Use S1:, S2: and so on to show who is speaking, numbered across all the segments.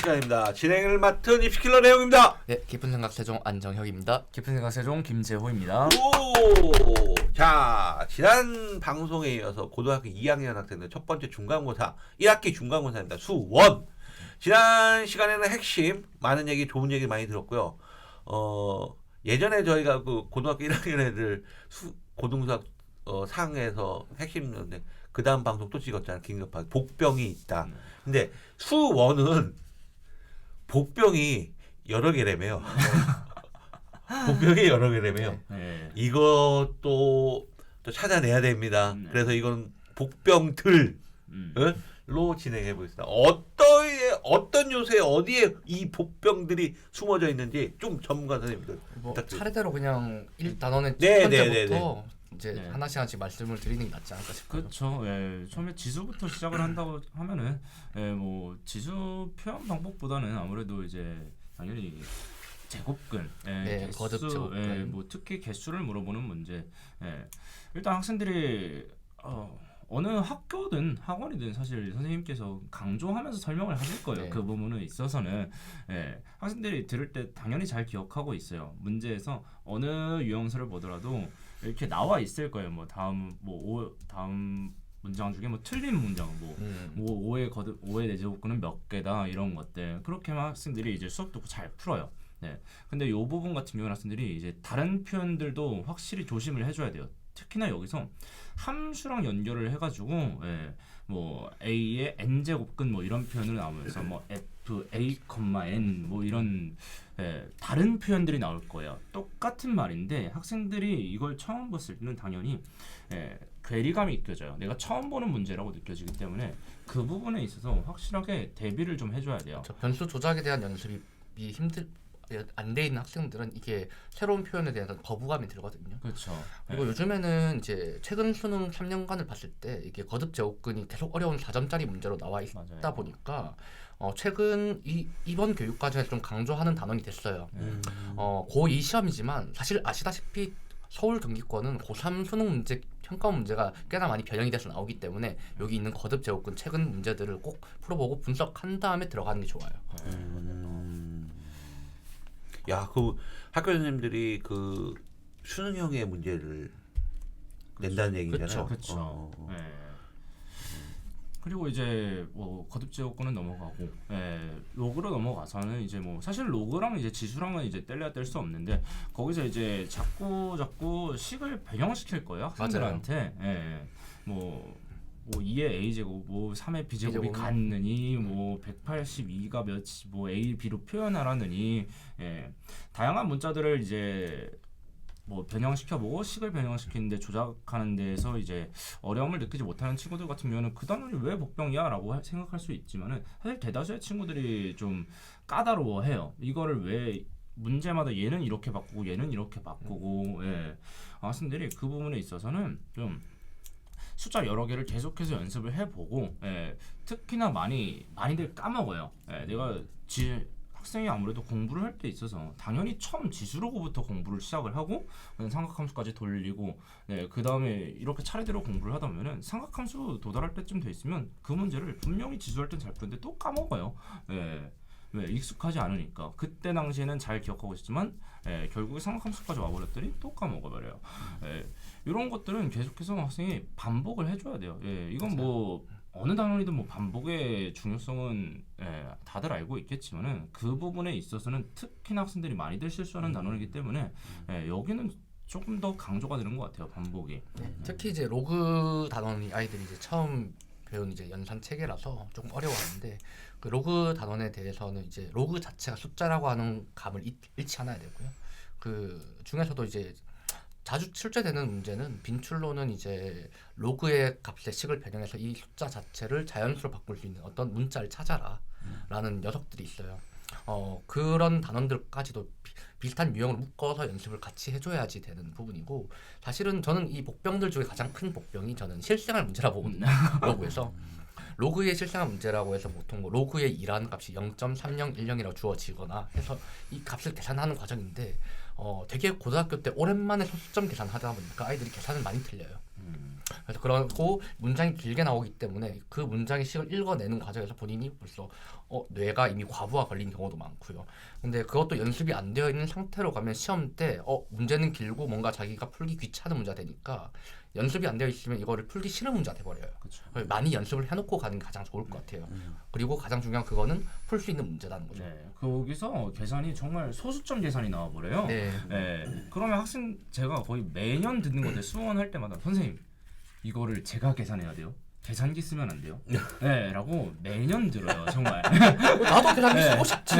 S1: 시간입니다. 진행을 맡은 입시킬러 내용입니다.
S2: 네, 깊은 생각 세종 안정혁입니다.
S3: 깊은 생각 세종 김재호입니다.
S1: 오, 자 지난 방송에 이어서 고등학교 2학년 학생들 첫 번째 중간고사 1학기 중간고사입니다. 수원. 지난 시간에는 핵심 많은 얘기, 좋은 얘기 많이 들었고요. 예전에 저희가 그 고등학교 1학년 애들 고등수학 상에서 핵심인데 그 다음 방송 또 찍었잖아요. 긴급하게 복병이 있다. 근데 수원은 복병이 여러 개라며요. 복병이 여러 개라며요.
S3: 네.
S1: 이것도 또 찾아내야 됩니다. 그래서 이건 복병들로 진행해 보겠습니다. 어떤 요새 어디에 이 복병들이 숨어져 있는지 좀 전문가 선생님들
S2: 뭐
S1: 부탁드립니다.
S2: 차례대로 그냥 1단원의 첫
S1: 네,
S2: 번째부터 이제
S3: 네.
S2: 하나씩 말씀을 드리는 게 낫지 않을까 싶어요.
S3: 그렇죠. 예, 처음에 지수부터 시작을 한다고 하면은 뭐 지수 표현 방법보다는 아무래도 이제 당연히 제곱근,
S2: 네, 거듭 제곱근.
S3: 뭐 특히 개수를 물어보는 문제. 일단 학생들이 어느 학교든 학원이든 사실 선생님께서 강조하면서 설명을 하실 거예요.
S2: 네.
S3: 그 부분에 있어서는 학생들이 들을 때 당연히 잘 기억하고 있어요. 문제에서 어느 유형서를 보더라도 이렇게 나와 있을 거예요. 뭐 다음 문장 중에 뭐 틀린 문장 뭐 5의 내제곱근은 몇 개다 이런 것들 그렇게만 학생들이 이제 수업 듣고 잘 풀어요. 네. 근데 이 부분 같은 경우는 학생들이 이제 다른 표현들도 확실히 조심을 해줘야 돼요. 특히나 여기서 함수랑 연결을 해가지고 뭐 a의 n 제곱근 뭐 이런 표현을 나오면서 뭐 f a, n 뭐 이런 다른 표현들이 나올 거예요. 똑같은 말인데 학생들이 이걸 처음 봤을 때는 당연히 괴리감이 느껴져요. 내가 처음 보는 문제라고 느껴지기 때문에 그 부분에 있어서 확실하게 대비를 좀 해줘야 돼요.
S2: 변수 조작에 대한 연습이 안 돼 있는 학생들은 이게 새로운 표현에 대해서 거부감이 들거든요.
S3: 그렇죠.
S2: 그리고 요즘에는 이제 최근 수능 3년간을 봤을 때 이게 거듭 제곱근이 계속 어려운 4점짜리 문제로 나와 있다
S3: 맞아요.
S2: 보니까 최근 이번 교육과정에서 좀 강조하는 단원이 됐어요. 고2 시험이지만 사실 아시다시피 서울 경기권은 고3 수능 문제 평가 문제가 꽤나 많이 변형이 돼서 나오기 때문에 여기 있는 거듭 제곱근 최근 문제들을 꼭 풀어보고 분석한 다음에 들어가는 게 좋아요.
S1: 야, 그 학교 선생님들이 그 수능형의 문제를 낸다는 얘기잖아요.
S2: 그쵸.
S3: 그리고 이제 뭐 거듭 제곱근은 넘어가고 로그로 넘어가서는 이제 뭐 사실 로그랑 이제 지수랑은 이제 뗄래야 뗄 수 없는데 거기서 이제 자꾸 식을 변형시킬 거예요 학생들한테. 뭐 2의 a제곱, 뭐 3의 b제곱이 같느니, 뭐 182가 몇이 뭐 a, b로 표현하라느니, 다양한 문자들을 이제 뭐 변형시켜보고 식을 변형시키는데 조작하는 데에서 이제 어려움을 느끼지 못하는 친구들 같은 경우는 그 단원이 왜 복병이야라고 생각할 수 있지만은 사실 대다수의 친구들이 좀 까다로워해요. 이거를 왜 문제마다 얘는 이렇게 바꾸고 얘는 이렇게 바꾸고 학생들이 그 부분에 있어서는 좀 숫자 여러 개를 계속해서 연습을 해보고 특히나 많이들 까먹어요. 내가 학생이 아무래도 공부를 할 때 있어서 당연히 처음 지수로부터 공부를 시작을 하고 삼각함수까지 돌리고 그 다음에 이렇게 차례대로 공부를 하다 보면은 삼각함수 도달할 때쯤 돼 있으면 그 문제를 분명히 지수할 땐 잘 푸는데 또 까먹어요. 왜 익숙하지 않으니까 그때 당시에는 잘 기억하고 있지만 결국에 삼각함수까지 와버렸더니 또 까먹어버려요. 이런 것들은 계속해서 학생이 반복을 해줘야 돼요. 이건 뭐 어느 단원이든 뭐 반복의 중요성은 다들 알고 있겠지만은 그 부분에 있어서는 특히나 학생들이 많이들 실수하는 단원이기 때문에 여기는 조금 더 강조가 되는 것 같아요. 반복이.
S2: 특히 이제 로그 단원이 아이들이 이제 처음 배운 이제 연산 체계라서 조금 어려워하는데 그 로그 단원에 대해서는 이제 로그 자체가 숫자라고 하는 감을 잃지 않아야 되고요. 그 중에서도 이제 자주 출제되는 문제는 빈출로는 이제 로그의 값의 식을 변형해서 이 숫자 자체를 자연수로 바꿀 수 있는 어떤 문자를 찾아라 라는 녀석들이 있어요. 그런 단원들까지도 비슷한 유형으로 묶어서 연습을 같이 해줘야지 되는 부분이고 사실은 저는 이 복병들 중에 가장 큰 복병이 저는 실생활 문제라고 보거든요. 로그에서 로그의 실생활 문제라고 해서 보통 뭐 로그의 2라는 값이 0.3010이라고 주어지거나 해서 이 값을 계산하는 과정인데 되게 고등학교 때 오랜만에 소수점 계산하다 보니까 아이들이 계산을 많이 틀려요. 그래서 그러고 문장이 길게 나오기 때문에 그 문장의 식을 읽어내는 과정에서 본인이 벌써 뇌가 이미 과부하 걸린 경우도 많고요. 근데 그것도 연습이 안 되어 있는 상태로 가면 시험 때 문제는 길고 뭔가 자기가 풀기 귀찮은 문제가 되니까 연습이 안 되어 있으면 이거를 풀기 싫은 문제가 돼버려요.
S3: 그렇죠.
S2: 많이 연습을 해놓고 가는 게 가장 좋을 것 같아요. 그리고 가장 중요한 그거는 풀 수 있는 문제라는 거죠.
S3: 네, 거기서 계산이 정말 소수점 계산이 나와버려요.
S2: 네.
S3: 그러면 제가 거의 매년 듣는 건데 수원할 때마다 선생님 이거를 제가 계산해야 돼요? 계산기 쓰면 안 돼요? 네, 라고 매년 들어요, 정말.
S2: 나도 계산기
S3: 네.
S2: 쓰고 싶지.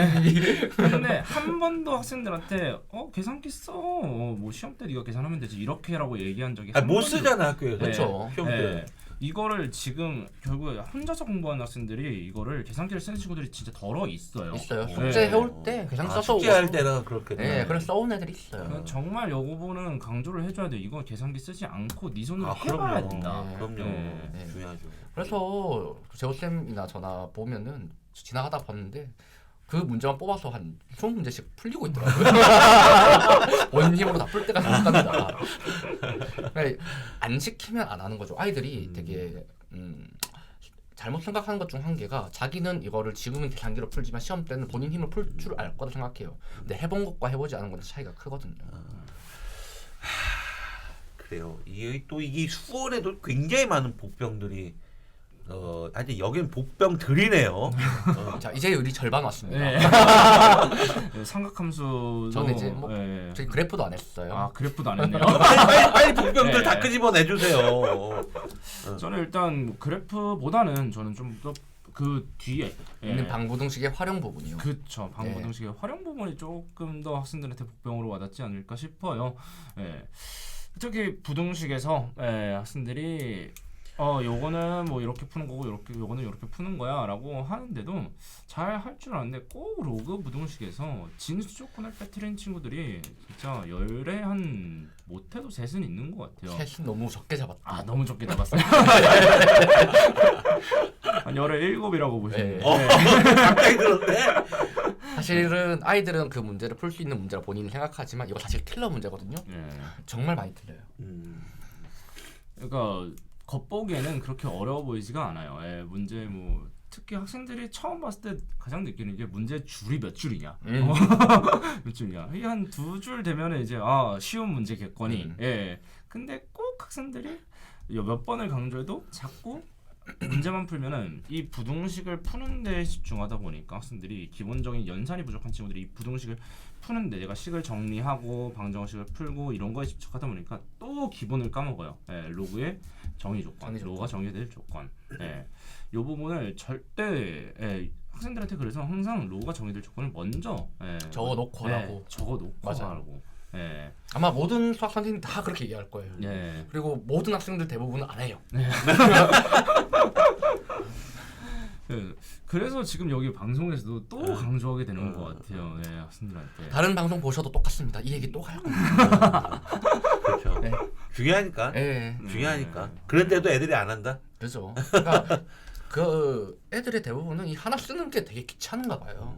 S3: 근데 한 번도 학생들한테 계산기 써. 뭐 시험 때 네가 계산하면 되지. 이렇게라고 얘기한 적이 한
S1: 못
S3: 번도
S1: 쓰잖아 학교에서.
S2: 그렇죠.
S1: 시험 때.
S3: 네. 이거를 지금 결국에 혼자서 공부하는 학생들이 이거를 계산기를 쓰는 친구들이 진짜 덜어 있어요.
S2: 있어요.
S3: 네.
S2: 숙제 해올 때 계산기 써서
S1: 숙제할 때는 그렇겠네.
S2: 네, 그래서 써온 애들이 있어요.
S3: 정말 요 부분은 강조를 해줘야 돼. 이건 계산기 쓰지 않고 네 손으로 해봐야
S1: 그럼요.
S3: 된다.
S2: 네.
S1: 그럼요.
S3: 네.
S1: 중요하죠.
S2: 그래서 재호쌤이나 저나 보면은 지나가다 봤는데 그 문제만 뽑아서 한 20문제씩 풀리고 있더라고요. 본인 힘으로 다 풀 때가 있답니다. 안 시키면 안 하는 거죠. 아이들이 되게 잘못 생각하는 것 중 한 개가 자기는 이거를 지금은 계산기로 풀지만 시험 때는 본인 힘을 풀 줄 알 거다 생각해요. 근데 해본 것과 해보지 않은 건 차이가 크거든요.
S1: 그래요. 이게 수원에도 굉장히 많은 복병들이 아니 여긴 복병들이네요.
S2: 자 이제 우리 절반 왔습니다.
S3: 네. 삼각함수도
S2: 저는 이제 뭐
S3: 네.
S2: 저희 그래프도 안 했어요.
S3: 그래프도 안 했네요.
S1: 빨리 복병들
S3: 네.
S1: 다 끄집어 내주세요.
S3: 저는 일단 그래프보다는 저는 좀 더 그 뒤에
S2: 있는 방부등식의 활용 부분이요.
S3: 그쵸. 방부등식의 활용 부분이 조금 더 학생들한테 복병으로 와닿지 않을까 싶어요. 특히 부등식에서 학생들이 요거는 뭐 이렇게 푸는 거고 요거는 이렇게 푸는 거야라고 하는데도 잘 할 줄 아는데 꼭 로그 부등식에서 진수 조건을 빼뜨린 친구들이 진짜 열에 한 못해도 셋은 있는 것 같아요.
S2: 셋은 너무 적게 잡았다.
S3: 너무 적게 잡았어요. 한 열에 7이라고 보시면
S2: 네.
S1: 갑자기 그런데.
S2: 사실은 아이들은 그 문제를 풀 수 있는 문제라 본인이 생각하지만 이거 사실 킬러 문제거든요. 정말 많이 틀려요.
S3: 그러니까 겉보기에는 그렇게 어려워 보이지가 않아요. 문제 뭐 특히 학생들이 처음 봤을 때 가장 느끼는 게 문제 줄이 몇 줄이냐. 몇 줄이냐. 이게 한 2줄 되면은 이제 쉬운 문제겠거니. 근데 꼭 학생들이 몇 번을 강조해도 자꾸 문제만 풀면은 이 부등식을 푸는 데 집중하다 보니까 학생들이 기본적인 연산이 부족한 친구들이 이 부등식을 푸는데 내가 식을 정리하고 방정식을 풀고 이런 거에 집중하다 보니까 또 기본을 까먹어요. 로그의 정의 조건, 로그가 정의될 조건. 이 부분을 절대 학생들한테 그래서 항상 로그가 정의될 조건을 먼저
S2: 적어놓고 하라고.
S3: 적어놓고
S2: 맞아요.
S3: 하라고.
S2: 아마 모든 수학 선생님이 다 그렇게 얘기할 거예요. 그리고 모든 학생들 대부분은 안 해요.
S3: 그래서 지금 여기 방송에서도 또 강조하게 되는 것 같아요. 학생들한테.
S2: 다른 방송 보셔도 똑같습니다. 이 얘기 또 할 겁니다.
S1: 그렇죠.
S2: 네.
S1: 중요하니까. 중요하니까. 그런데도 애들이 안 한다.
S2: 그렇죠. 그러니까 그 애들의 대부분은 이 하나 쓰는 게 되게 귀찮은가 봐요.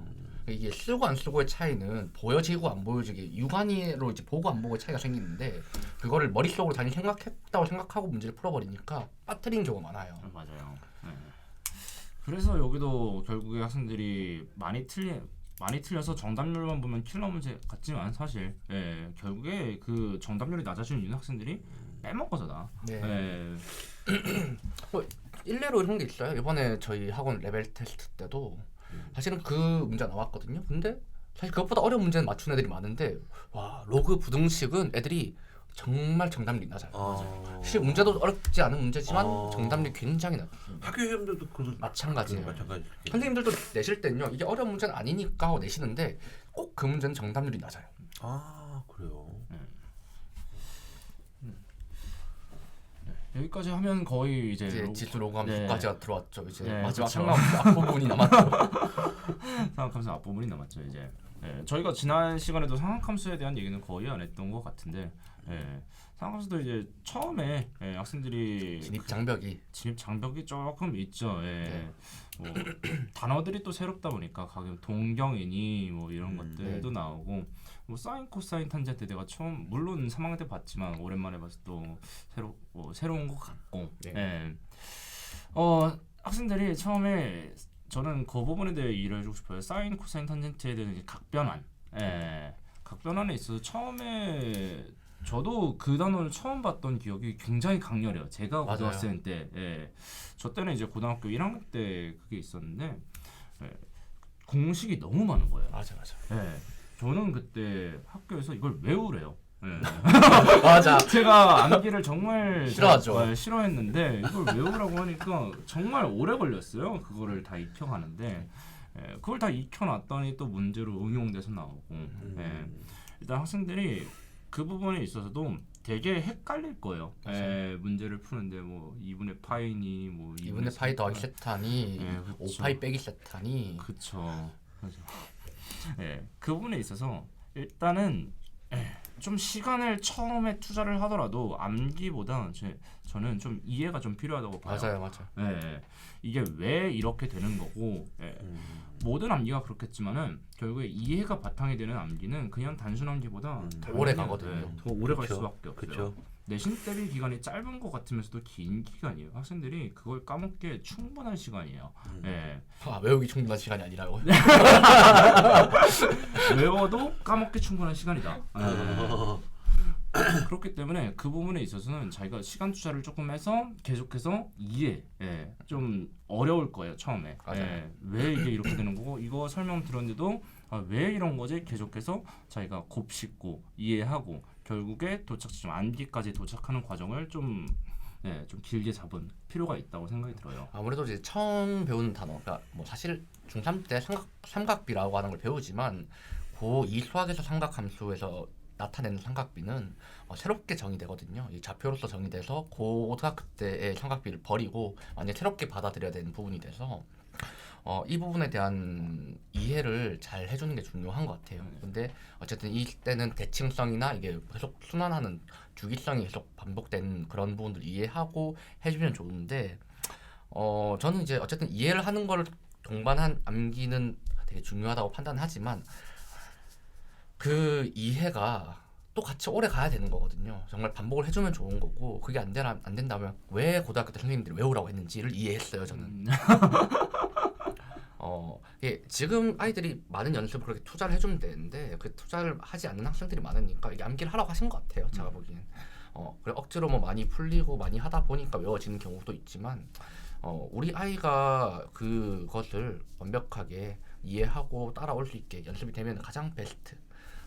S2: 이게 쓰고 안 쓰고의 차이는 보여지고 안 보여지게 육안으로 이제 보고 안 보고의 차이가 생기는데 그거를 머릿속으로 단히 생각했다고 생각하고 문제를 풀어버리니까 빠뜨린 경우가 많아요.
S3: 맞아요. 그래서 여기도 결국에 학생들이 많이 틀려서 정답률만 보면 킬러 문제 같지만 사실 결국에 그 정답률이 낮아지는 이유는 학생들이 빼먹어서다.
S2: 뭐 일례로 이런 게 있어요. 이번에 저희 학원 레벨 테스트 때도 사실은 그 문제가 나왔거든요. 근데 사실 그것보다 어려운 문제는 맞춘 애들이 많은데 와 로그 부등식은 애들이 정말 정답률이 낮아요. 사실 문제도 어렵지 않은 문제지만 정답률이 굉장히 낮습니다.
S1: 학교 시험들도
S2: 마찬가지예요.
S1: 마찬가지.
S2: 선생님들도 내실 때는요. 이게 어려운 문제는 아니니까 하고 내시는데 꼭 그 문제는 정답률이 낮아요.
S1: 그래요.
S3: 여기까지 하면 거의 이제
S2: 지수 로그함 수까지가 들어왔죠. 이제 마지막
S3: 그쵸.
S2: 상관없이 앞부분이 남았죠.
S3: 생각하면서 앞부분이 남았죠. 이제 저희가 지난 시간에도 상학함수에 대한 얘기는 거의 안 했던 것 같은데 상학함수도 이제 처음에 학생들이
S2: 진입 장벽이
S3: 진입 장벽이 조금 있죠. 뭐 단어들이 또 새롭다 보니까 가끔 동경이니 뭐 이런 것들도 나오고 뭐 사인 코사인 탄젠트 내가 처음 물론 3학년 때 봤지만 오랜만에 봐서 또 새로운 것 같고 학생들이 처음에 저는 그 부분에 대해 일을 해주고 싶어요. 사인 코사인 탄젠트에 대한 이제 각변환 각변환에 있어서 처음에 저도 그 단어를 처음 봤던 기억이 굉장히 강렬해요. 제가
S2: 맞아요.
S3: 고등학생 때, 저 때는 이제 고등학교 1학년 때 그게 있었는데 공식이 너무 많은 거예요.
S2: 맞아.
S3: 저는 그때 학교에서 이걸 외우래요.
S2: 맞아.
S3: 제가 암기를 정말
S2: 싫어하죠.
S3: 싫어했는데 이걸 외우라고 하니까 정말 오래 걸렸어요. 그거를 다 익혀가는데 그걸 다 익혀놨더니 또 문제로 응용돼서 나오고 일단 학생들이 그 부분에 있어서도 되게 헷갈릴 거예요. 문제를 푸는데 뭐 2분의 파이니 뭐
S2: 2분의 파이 더하기 세타니
S3: 그쵸.
S2: 5파이 빼기 세타니
S3: 그쵸. 그 부분에 있어서 일단은 좀 시간을 처음에 투자를 하더라도 암기보다 저는 좀 이해가 좀 필요하다고 봐요.
S2: 맞아요.
S3: 이게 왜 이렇게 되는 거고 모든 암기가 그렇겠지만은 결국에 이해가 바탕이 되는 암기는 그냥 단순 암기보다
S2: 더 오래 가거든요.
S3: 더 오래 갈
S1: 그쵸.
S3: 수밖에 없어요.
S1: 그렇죠.
S3: 내신 대비 기간이 짧은 것 같으면서도 긴 기간이에요. 학생들이 그걸 까먹기에 충분한 시간이에요.
S2: 외우기 충분한 시간이 아니라고.
S3: 외워도 까먹기 충분한 시간이다. 그렇기 때문에 그 부분에 있어서는 자기가 시간 투자를 조금 해서 계속해서 이해 좀 어려울 거예요 처음에. 왜 이게 이렇게 되는 거고 이거 설명 들었는데도 왜 이런 거지 계속해서 자기가 곱씹고 이해하고 결국에 도착지점 암기까지 도착하는 과정을 좀 길게 잡은 필요가 있다고 생각이 들어요.
S2: 아무래도 이제 처음 배우는 단어가 뭐 사실 중3 때 삼각비라고 하는 걸 배우지만 고2 수학에서 삼각함수에서 나타내는 삼각비는 새롭게 정의되거든요. 이 좌표로서 정의돼서 고등학교 때의 삼각비를 버리고 완전 새롭게 받아들여야 되는 부분이 돼서 이 부분에 대한 이해를 잘 해주는 게 중요한 것 같아요. 근데 어쨌든 이때는 대칭성이나 이게 계속 순환하는 주기성이 계속 반복되는 그런 부분들 이해하고 해주면 좋은데 저는 이제 어쨌든 이해를 하는 걸 동반한 암기는 되게 중요하다고 판단하지만 그 이해가 또 같이 오래 가야 되는 거거든요. 정말 반복을 해주면 좋은 거고 그게 안 된다면 왜 고등학교 때 선생님들이 외우라고 했는지를 이해했어요. 저는. 지금 아이들이 많은 연습을 그렇게 투자를 해주면 되는데 그 투자를 하지 않는 학생들이 많으니까 이게 암기를 하라고 하신 것 같아요. 제가 보기엔. 그래 억지로 뭐 많이 풀리고 많이 하다 보니까 외워지는 경우도 있지만 우리 아이가 그것을 완벽하게 이해하고 따라올 수 있게 연습이 되면 가장 베스트.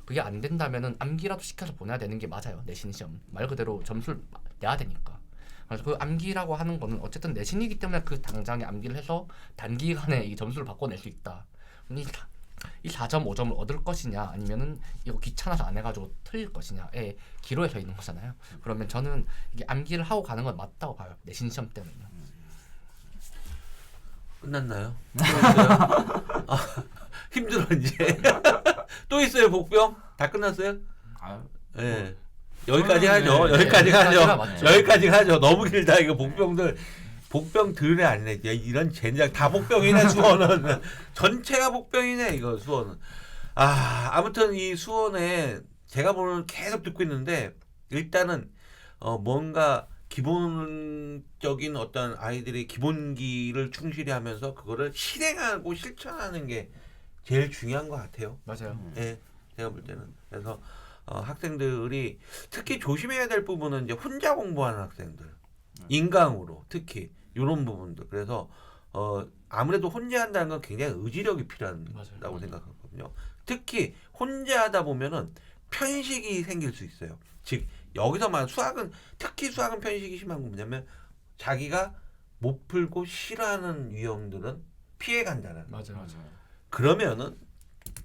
S2: 그게 안 된다면은 암기라도 시켜서 보내야 되는 게 맞아요. 내신 시험 말 그대로 점수를 내야 되니까. 그래서 그 암기라고 하는 거는 어쨌든 내신이기 때문에 그 당장에 암기를 해서 단기간에 이 점수를 바꿔낼 수 있다. 이 4점, 5점을 얻을 것이냐 아니면은 이거 귀찮아서 안 해가지고 틀릴 것이냐에 기로에 서 있는 거잖아요. 그러면 저는 이게 암기를 하고 가는 건 맞다고 봐요. 내신 시험 때는요.
S1: 끝났나요? 힘들어 이제. 또 있어요 복병? 다 끝났어요? 네. 여기까지 하죠. 여기까지 하죠. 여기까지 하죠. 너무 길다 이거 복병들. 복병 들으네 아니네. 야, 이런 젠장 다 복병이네 수원은. 전체가 복병이네 이거 수원은. 아무튼 이 수원에 제가 보는 계속 듣고 있는데 일단은 뭔가 기본적인 어떤 아이들의 기본기를 충실히 하면서 그거를 실행하고 실천하는 게 제일 중요한 것 같아요.
S2: 맞아요.
S1: 네, 제가 볼 때는. 그래서 학생들이 특히 조심해야 될 부분은 이제 혼자 공부하는 학생들, 인강으로 특히 이런 부분들. 그래서 아무래도 혼자 한다는 건 굉장히 의지력이 필요하다고 생각하거든요. 특히 혼자 하다 보면은 편식이 생길 수 있어요. 즉 여기서 말하는 특히 수학은 편식이 심한 건 뭐냐면 자기가 못 풀고 싫어하는 유형들은 피해간다는.
S2: 맞아요.
S1: 그러면은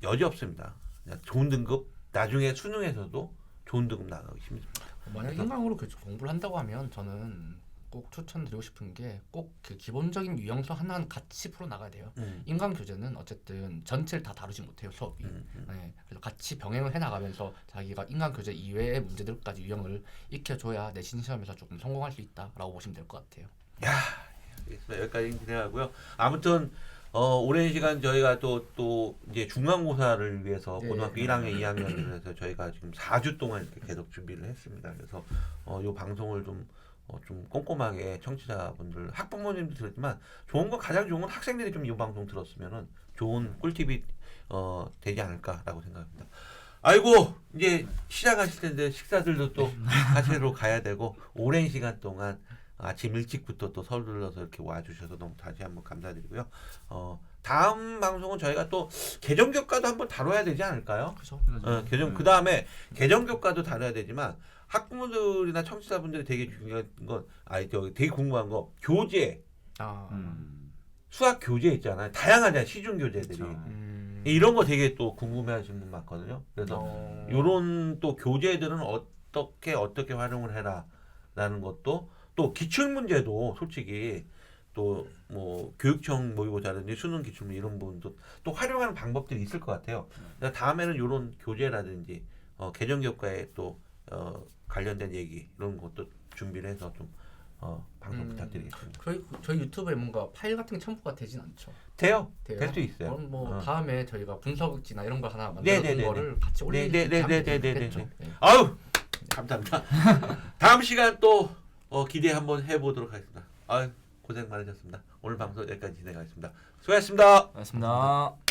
S1: 여지 없습니다. 그냥 좋은 등급 나중에 수능에서도 좋은 등급 나가기 힘듭니다.
S2: 만약 인강으로 공부를 한다고 하면 저는 꼭 추천드리고 싶은 게 꼭 그 기본적인 유형서 하나는 같이 풀어 나가야 돼요.
S1: 음.
S2: 인간 교재는 어쨌든 전체를 다 다루지 못해요 수업이. 네, 그래서 같이 병행을 해나가면서 자기가 인간 교재 이외의 문제들까지 유형을 익혀줘야 내신 시험에서 조금 성공할 수 있다라고 보시면 될 것 같아요.
S1: 알겠습니다. 여기까지 진행하고요. 아무튼 오랜 시간 저희가 또 이제 중간고사를 위해서
S2: 네.
S1: 고등학교 1학년, 2학년을 위해서 저희가 지금 4주 동안 이렇게 계속 준비를 했습니다. 그래서 이 방송을 좀 꼼꼼하게 청취자분들, 학부모님도 들었지만 가장 좋은 건 학생들이 좀 이 방송 들었으면은 좋은 꿀팁이 되지 않을까라고 생각합니다. 아이고 이제 시작하실 텐데 식사들도 또 하시러 가야 되고 오랜 시간 동안 아침 일찍부터 또 서둘러서 이렇게 와주셔서 너무 다시 한번 감사드리고요. 다음 방송은 저희가 또 개정교과도 한번 다뤄야 되지 않을까요?
S2: 그렇죠.
S1: 그 다음에 개정교과도 다뤄야 되지만 학부모들이나 청취자분들이 되게 중요한 건 되게 궁금한 거 교재,
S2: 아,
S1: 수학 교재 있잖아요. 다양하잖아요. 시중 교재들이.
S3: 그렇죠.
S1: 이런 거 되게 또 궁금해하시는 분 많거든요. 그래서 요런 또 교재들은 어떻게 활용을 해라라는 것도 또 기출 문제도 솔직히 또 뭐 교육청 모의고사라든지 수능 기출문 이런 부분도 또 활용하는 방법들이 있을 것 같아요. 그러니까 다음에는 요런 교재라든지 개정교과에 또 관련된 얘기 이런 것도 준비를 해서 좀 방송 부탁드리겠습니다.
S2: 저희 유튜브에 뭔가 파일 같은 게 첨부가 되진 않죠.
S1: 돼요.
S2: 돼요?
S1: 될 수 있어요.
S2: 그럼 뭐
S1: 어.
S2: 다음에 저희가 분석지나 이런 거 하나
S1: 네네네네.
S2: 만드는 거를 같이 올리겠죠.
S1: 네네네네네네. 아유 감사합니다. 다음 시간 또 기대 한번 해보도록 하겠습니다. 아유 고생 많으셨습니다. 오늘 방송 여기까지 진행하겠습니다. 수고하셨습니다.
S3: 고맙습니다.